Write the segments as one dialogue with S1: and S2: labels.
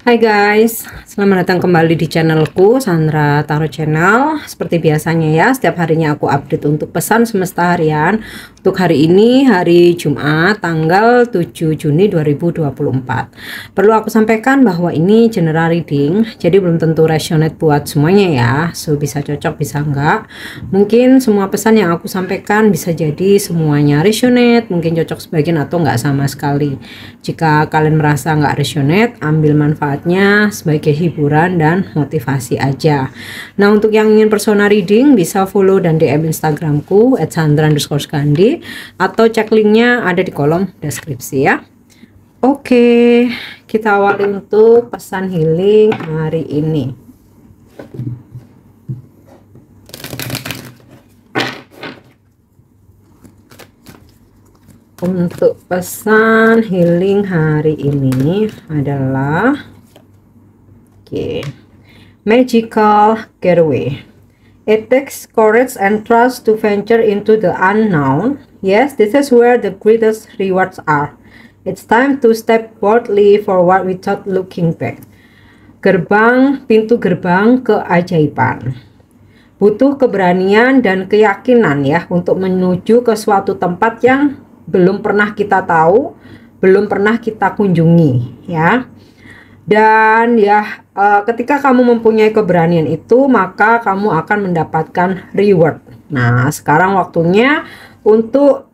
S1: Hai guys, selamat datang kembali di channelku Sandra Tarot Channel. Seperti biasanya ya, setiap harinya aku update untuk pesan semesta harian. Untuk hari ini, hari Jumat, tanggal 7 Juni 2024. Perlu aku sampaikan bahwa ini general reading, jadi belum tentu resonate buat semuanya ya. So, bisa cocok, bisa enggak. Mungkin semua pesan yang aku sampaikan bisa jadi semuanya resonate, mungkin cocok sebagian atau enggak sama sekali. Jika kalian merasa enggak resonate, ambil manfaatnya sebagai hiburan dan motivasi aja. Nah, untuk yang ingin personal reading bisa follow dan DM Instagramku @sandra_skandi atau cek linknya ada di kolom deskripsi ya. Oke, kita awali untuk pesan healing hari ini. Untuk pesan healing hari ini adalah magical getaway. It takes courage and trust to venture into the unknown. Yes, this is where the greatest rewards are. It's time to step boldly forward without looking back. Pintu gerbang keajaiban. Butuh keberanian dan keyakinan ya untuk menuju ke suatu tempat yang belum pernah kita tahu, belum pernah kita kunjungi ya. Dan ya ketika kamu mempunyai keberanian itu, maka kamu akan mendapatkan reward. Nah, sekarang waktunya untuk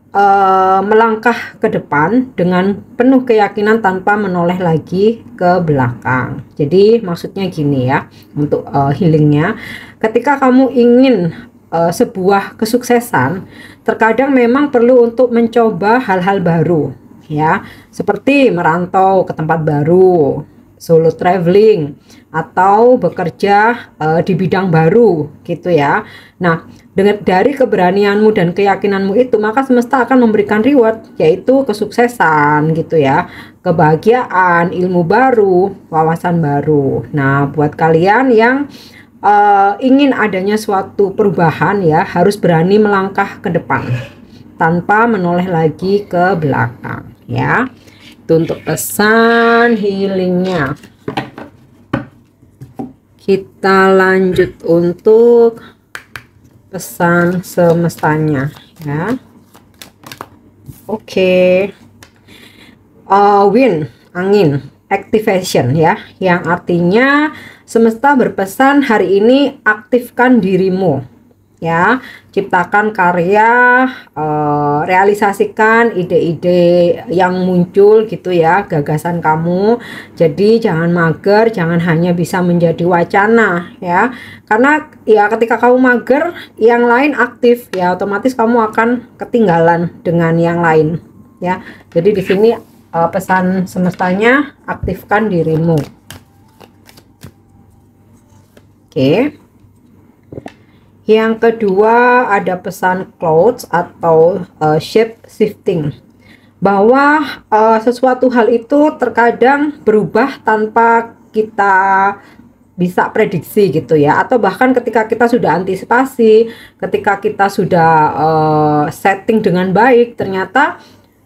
S1: melangkah ke depan dengan penuh keyakinan tanpa menoleh lagi ke belakang. Jadi maksudnya gini ya, untuk healingnya, ketika kamu ingin sebuah kesuksesan, terkadang memang perlu untuk mencoba hal-hal baru ya, seperti merantau ke tempat baru, solo traveling, atau bekerja di bidang baru gitu ya. Nah, dari keberanianmu dan keyakinanmu itu, maka semesta akan memberikan reward, yaitu kesuksesan gitu ya, kebahagiaan, ilmu baru, wawasan baru. Nah, buat kalian yang ingin adanya suatu perubahan ya, harus berani melangkah ke depan tanpa menoleh lagi ke belakang ya. Itu untuk pesan healingnya. Kita lanjut untuk pesan semestanya ya. Oke. Wind, angin, activation ya, yang artinya semesta berpesan hari ini aktifkan dirimu ya, ciptakan karya, realisasikan ide-ide yang muncul gitu ya, gagasan kamu. Jadi jangan mager, jangan hanya bisa menjadi wacana ya, karena ya ketika kamu mager yang lain aktif ya, otomatis kamu akan ketinggalan dengan yang lain ya. Jadi di sini pesan semestanya aktifkan dirimu. Oke. Yang kedua ada pesan clouds atau shape shifting, bahwa sesuatu hal itu terkadang berubah tanpa kita bisa prediksi gitu ya, atau bahkan ketika kita sudah antisipasi, ketika kita sudah setting dengan baik, ternyata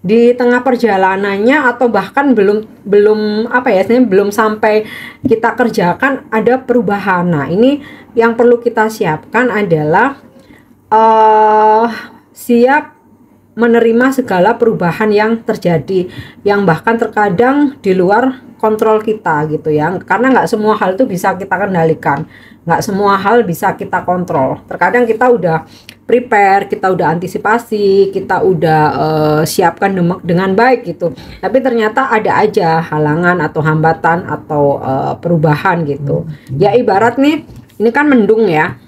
S1: di tengah perjalanannya atau bahkan belum apa ya, belum sampai kita kerjakan ada perubahan. Nah, ini yang perlu kita siapkan adalah siap menerima segala perubahan yang terjadi, yang bahkan terkadang di luar kontrol kita gitu ya, karena nggak semua hal itu bisa kita kendalikan, nggak semua hal bisa kita kontrol. Terkadang kita udah prepare, kita udah antisipasi, kita udah siapkan dengan baik gitu, tapi ternyata ada aja halangan atau hambatan atau perubahan gitu ya. Ibarat nih, ini kan mendung ya,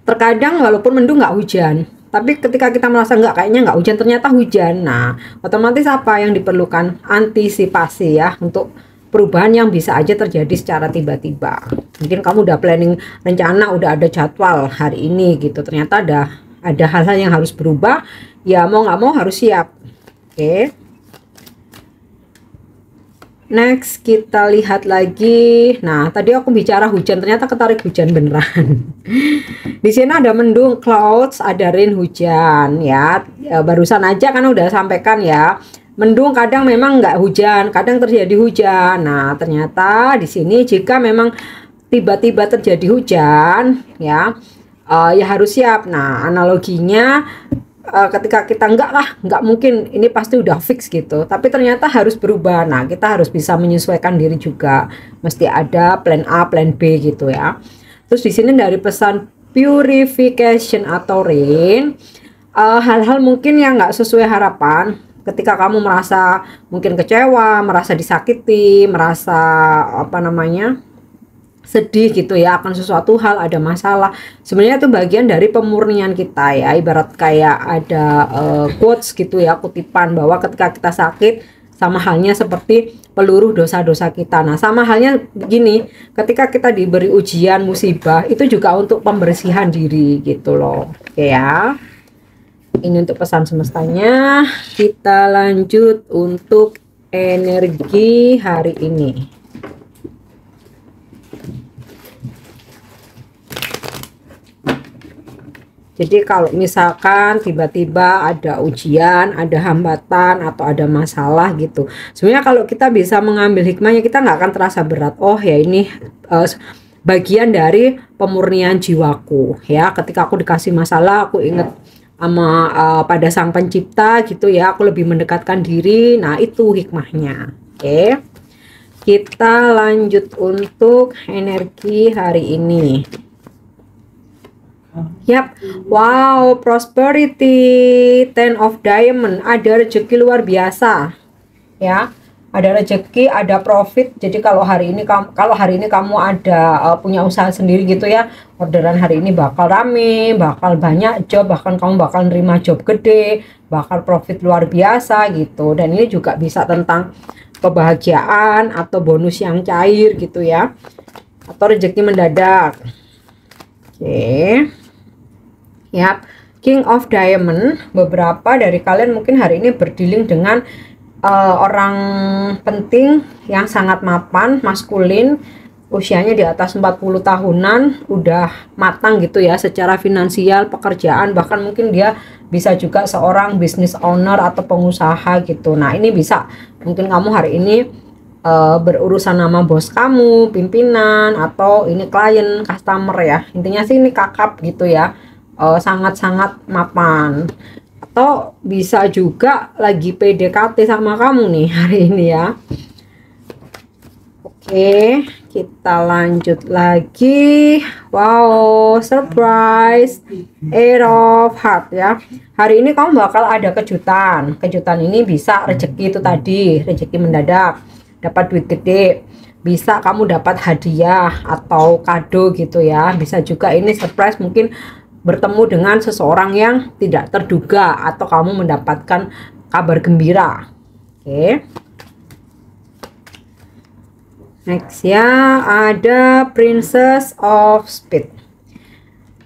S1: terkadang walaupun mendung nggak hujan, tapi ketika kita merasa kayaknya nggak hujan, ternyata hujan. Nah, otomatis apa yang diperlukan? Antisipasi ya, untuk perubahan yang bisa aja terjadi secara tiba-tiba. Mungkin kamu udah planning rencana, udah ada jadwal hari ini gitu, ternyata ada hal-hal yang harus berubah, ya mau nggak mau harus siap. Oke. Next kita lihat lagi. Nah, tadi aku bicara hujan, ternyata ketarik hujan beneran. Di sini ada mendung, clouds, ada rain, hujan ya. Barusan aja kan udah sampaikan ya. mendung, kadang memang nggak hujan, kadang terjadi hujan. Nah, ternyata di sini jika memang tiba-tiba terjadi hujan, ya, ya harus siap. Nah, analoginya ketika kita nggak mungkin ini pasti udah fix gitu, tapi ternyata harus berubah. Nah, kita harus bisa menyesuaikan diri juga. Mesti ada plan A, plan B gitu ya. Terus di sini dari pesan purification atau rain, hal-hal mungkin yang nggak sesuai harapan. Ketika kamu merasa mungkin kecewa, merasa disakiti, merasa apa namanya, sedih gitu ya akan sesuatu hal, ada masalah, sebenarnya itu bagian dari pemurnian kita ya. Ibarat kayak ada quotes gitu ya, kutipan bahwa ketika kita sakit sama halnya seperti peluru dosa-dosa kita. Nah, sama halnya begini, ketika kita diberi ujian musibah itu juga untuk pembersihan diri gitu loh. Oke ya, ini untuk pesan semestanya. Kita lanjut untuk energi hari ini. Jadi kalau misalkan tiba-tiba ada ujian, ada hambatan atau ada masalah gitu, sebenarnya kalau kita bisa mengambil hikmahnya, kita nggak akan terasa berat. Oh ya, ini bagian dari pemurnian jiwaku ya. Ketika aku dikasih masalah, aku ingat sama pada sang pencipta gitu ya, aku lebih mendekatkan diri. Nah, itu hikmahnya. Oke, kita lanjut untuk energi hari ini. Yap, wow, prosperity, ten of diamond, ada rezeki luar biasa ya, ada rezeki, ada profit. Jadi kalau hari ini kamu ada punya usaha sendiri gitu ya, orderan hari ini bakal rame, bakal banyak job, bahkan kamu bakal nerima job gede, bakal profit luar biasa gitu. Dan ini juga bisa tentang kebahagiaan atau bonus yang cair gitu ya, atau rezeki mendadak. Oke. Ya, King of Diamond, beberapa dari kalian mungkin hari ini berdealing dengan orang penting yang sangat mapan, maskulin, usianya di atas 40 tahunan, udah matang gitu ya secara finansial, pekerjaan, bahkan mungkin dia bisa juga seorang business owner atau pengusaha gitu. Nah, ini bisa mungkin kamu hari ini berurusan sama bos kamu, pimpinan, atau ini klien, customer ya. Intinya sih ini kakap gitu ya. Sangat-sangat mapan, atau bisa juga lagi PDKT sama kamu nih hari ini ya. Oke, kita lanjut lagi. Wow, surprise, Eight of Heart ya. Hari ini kamu bakal ada kejutan. Kejutan ini bisa rezeki itu tadi, rezeki mendadak, dapat duit gede, bisa kamu dapat hadiah atau kado gitu ya. Bisa juga ini surprise, mungkin bertemu dengan seseorang yang tidak terduga atau kamu mendapatkan kabar gembira. Oke. Next ya, ada Princess of Speed.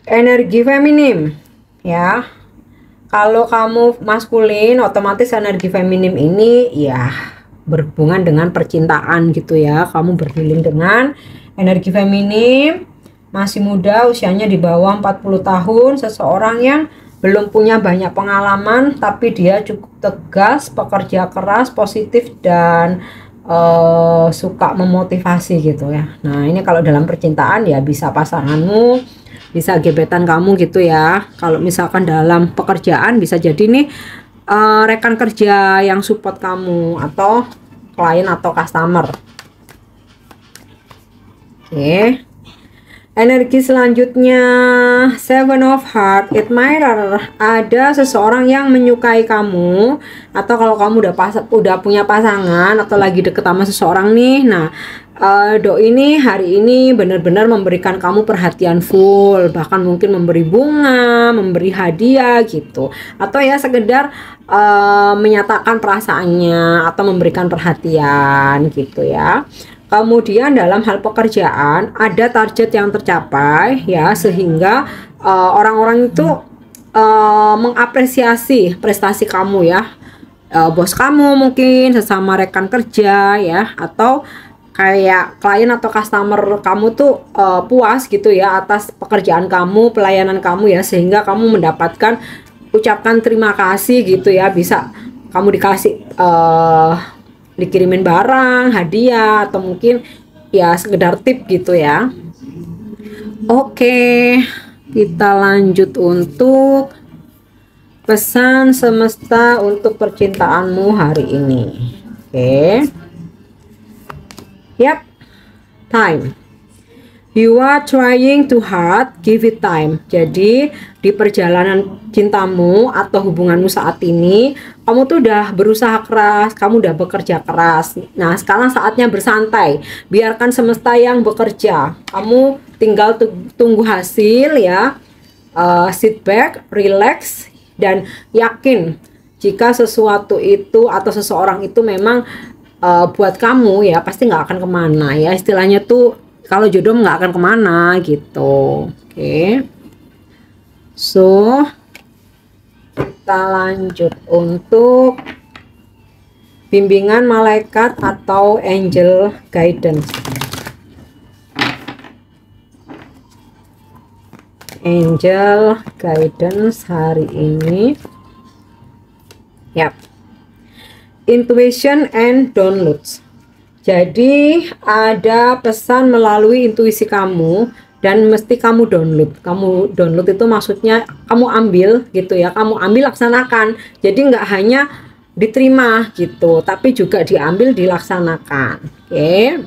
S1: Energi feminim ya. Kalau kamu maskulin, otomatis energi feminim ini ya berhubungan dengan percintaan gitu ya. Kamu berdealing dengan energi feminim, masih muda, usianya di bawah 40 tahun, seseorang yang belum punya banyak pengalaman tapi dia cukup tegas, pekerja keras, positif, dan suka memotivasi gitu ya. Nah, ini kalau dalam percintaan ya bisa pasanganmu, bisa gebetan kamu gitu ya. Kalau misalkan dalam pekerjaan bisa jadi nih rekan kerja yang support kamu atau klien atau customer. Oke. Energi selanjutnya, Seven of Heart, admirer, ada seseorang yang menyukai kamu, atau kalau kamu udah punya pasangan atau lagi deket sama seseorang nih. Nah, doi ini hari ini benar-benar memberikan kamu perhatian full, bahkan mungkin memberi bunga, memberi hadiah gitu, atau ya sekedar menyatakan perasaannya atau memberikan perhatian gitu ya. Kemudian dalam hal pekerjaan ada target yang tercapai ya, sehingga orang-orang itu mengapresiasi prestasi kamu ya. Bos kamu mungkin, sesama rekan kerja ya, atau kayak klien atau customer kamu tuh puas gitu ya atas pekerjaan kamu, pelayanan kamu ya, sehingga kamu mendapatkan ucapan terima kasih gitu ya. Bisa kamu dikasih dikirimin barang, hadiah, atau mungkin ya sekedar tip gitu ya. Oke, kita lanjut untuk pesan semesta untuk percintaanmu hari ini. Oke. Yap. Time. You are trying too hard, give it time. Jadi di perjalanan cintamu atau hubunganmu saat ini, kamu tuh udah berusaha keras, kamu udah bekerja keras. Nah, sekarang saatnya bersantai. Biarkan semesta yang bekerja. Kamu tinggal tunggu hasil ya. Sit back, relax, dan yakin jika sesuatu itu atau seseorang itu memang buat kamu ya, pasti nggak akan kemana ya. Istilahnya tuh kalau jodoh nggak akan kemana gitu. Oke. So kita lanjut untuk bimbingan malaikat atau angel guidance. Angel guidance hari ini. Yap. Intuition and downloads. Jadi ada pesan melalui intuisi kamu dan mesti kamu download. Kamu download itu maksudnya kamu ambil gitu ya. Kamu ambil, laksanakan. Jadi nggak hanya diterima gitu, tapi juga diambil, dilaksanakan. Oke.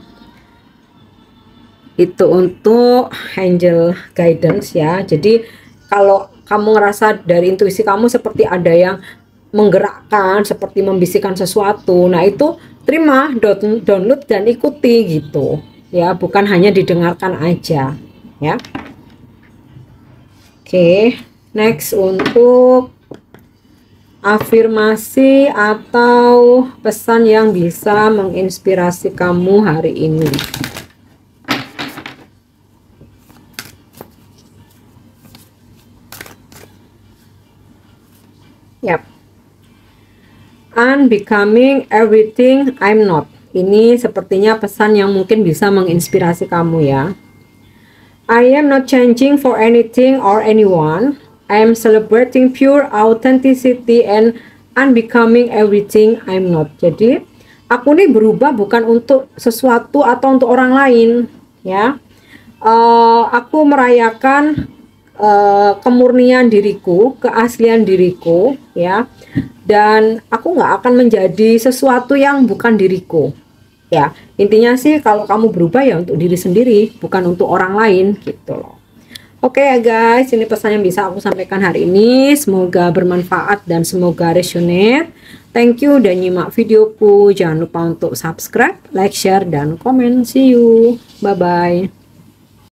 S1: Itu untuk angel guidance ya. Jadi kalau kamu ngerasa dari intuisi kamu seperti ada yang menggerakkan, seperti membisikkan sesuatu, nah itu terima, download dan ikuti gitu ya, bukan hanya didengarkan aja ya. Oke, next untuk afirmasi atau pesan yang bisa menginspirasi kamu hari ini. Yap. Unbecoming everything I'm not. Ini sepertinya pesan yang mungkin bisa menginspirasi kamu ya. I am not changing for anything or anyone. I am celebrating pure authenticity and unbecoming everything I'm not. Jadi aku nih berubah bukan untuk sesuatu atau untuk orang lain ya. Aku merayakan kemurnian diriku, keaslian diriku ya, dan aku nggak akan menjadi sesuatu yang bukan diriku ya. Intinya sih kalau kamu berubah ya untuk diri sendiri, bukan untuk orang lain gitu loh. Oke ya guys, ini pesan yang bisa aku sampaikan hari ini. Semoga bermanfaat dan semoga resonate. Thank you udah nyimak videoku. Jangan lupa untuk subscribe, like, share, dan komen. See you, bye bye.